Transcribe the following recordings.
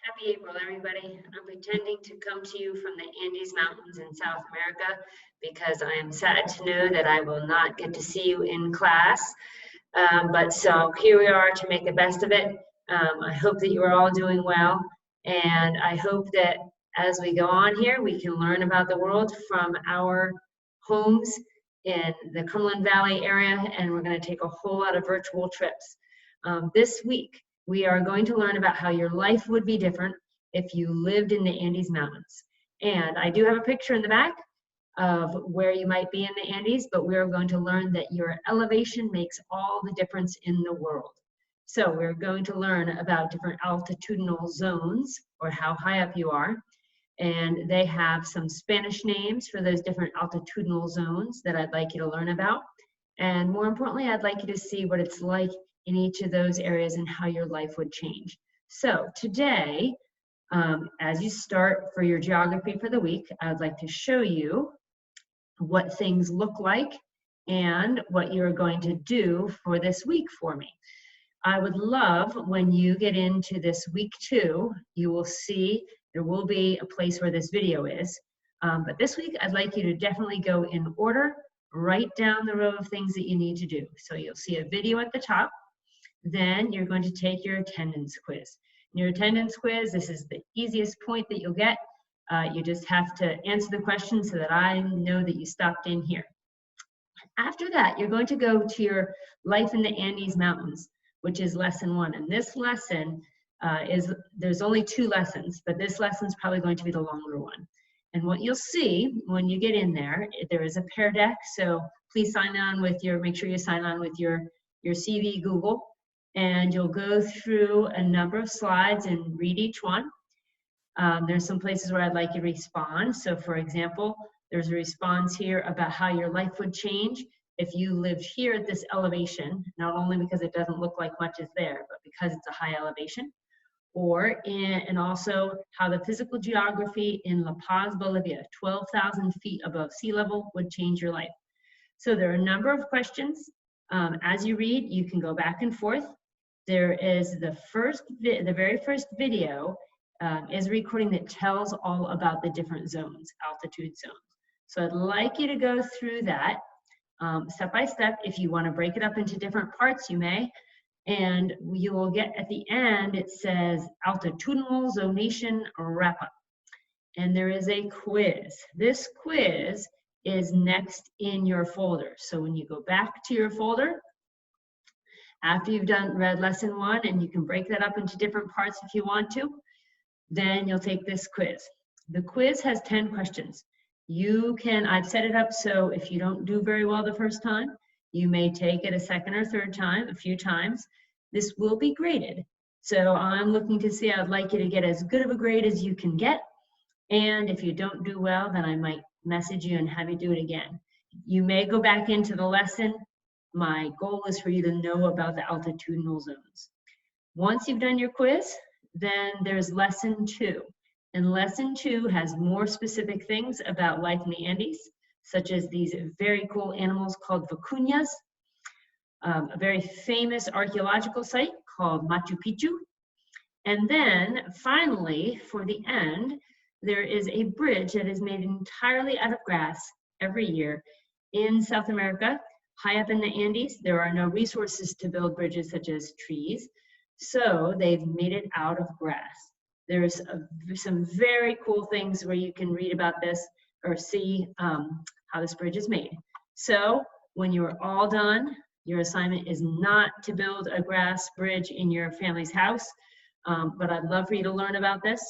Happy April, everybody. I'm pretending to come to you from the Andes Mountains in South America because I am sad to know that I will not get to see you in class. But so here we are to make the best of it. I hope that you are all doing well, and I hope that as we go on here, we can learn about the world from our homes in the Cumberland Valley area, and we're going to take a whole lot of virtual trips. This week, we are going to learn about how your life would be different if you lived in the Andes Mountains. And I do have a picture in the back of where you might be in the Andes, but we are going to learn that your elevation makes all the difference in the world. So we're going to learn about different altitudinal zones, or how high up you are. And they have some Spanish names for those different altitudinal zones that I'd like you to learn about. And more importantly, I'd like you to see what it's like in each of those areas and how your life would change. So today, as you start for your geography for the week, I'd like to show you what things look like and what you're going to do for this week for me. I would love when you get into this week 2, you will see there will be a place where this video is. But this week, I'd like you to definitely go in order, write down the row of things that you need to do. So you'll see a video at the top. Then you're going to take your attendance quiz. In your attendance quiz, this is the easiest point that you'll get. You just have to answer the question so that I know that you stopped in here. After that, you're going to go to your Life in the Andes Mountains, which is lesson 1. And this lesson there's only 2 lessons, but this lesson is probably going to be the longer one. And what you'll see when you get in there is a Pear Deck. So please sign on with make sure you sign on with your CV Google. And you'll go through a number of slides and read each one. There's some places where I'd like you to respond. So for example, there's a response here about how your life would change if you lived here at this elevation, not only because it doesn't look like much is there, but because it's a high elevation. And also how the physical geography in La Paz, Bolivia, 12,000 feet above sea level, would change your life. So there are a number of questions. As you read, you can go back and forth. There is the very first video is a recording that tells all about the different zones, altitude zones. So I'd like you to go through that step by step. If you want to break it up into different parts, you may. And you will get at the end, it says altitudinal zonation wrap up. And there is a quiz. This quiz is next in your folder. So when you go back to your folder, after you've read lesson 1, and you can break that up into different parts if you want to, then you'll take this quiz. The quiz has 10 questions. I've set it up so if you don't do very well the first time, you may take it a second or third time, a few times. This will be graded. So I'm looking to see, I'd like you to get as good of a grade as you can get. And if you don't do well, then I might message you and have you do it again. You may go back into the lesson. My goal is for you to know about the altitudinal zones. Once you've done your quiz, then there's lesson 2. And lesson 2 has more specific things about life in the Andes, such as these very cool animals called vicuñas, a very famous archaeological site called Machu Picchu. And then finally, for the end, there is a bridge that is made entirely out of grass every year in South America. High up in the Andes, there are no resources to build bridges such as trees, so they've made it out of grass. There's some very cool things where you can read about this or see how this bridge is made. So when you're all done, your assignment is not to build a grass bridge in your family's house, but I'd love for you to learn about this.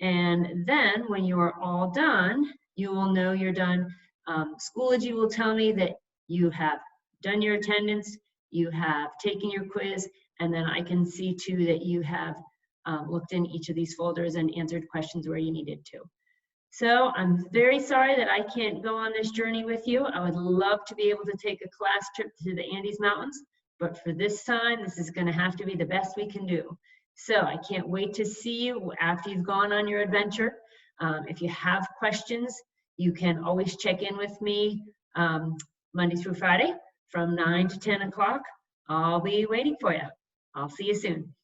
And then when you are all done, you will know you're done. Schoology will tell me that you have done your attendance, you have taken your quiz, and then I can see too that you have looked in each of these folders and answered questions where you needed to. So I'm very sorry that I can't go on this journey with you. I would love to be able to take a class trip to the Andes Mountains, but for this time, this is going to have to be the best we can do. So I can't wait to see you after you've gone on your adventure. If you have questions, you can always check in with me Monday through Friday from 9 to 10 o'clock. I'll be waiting for you. I'll see you soon.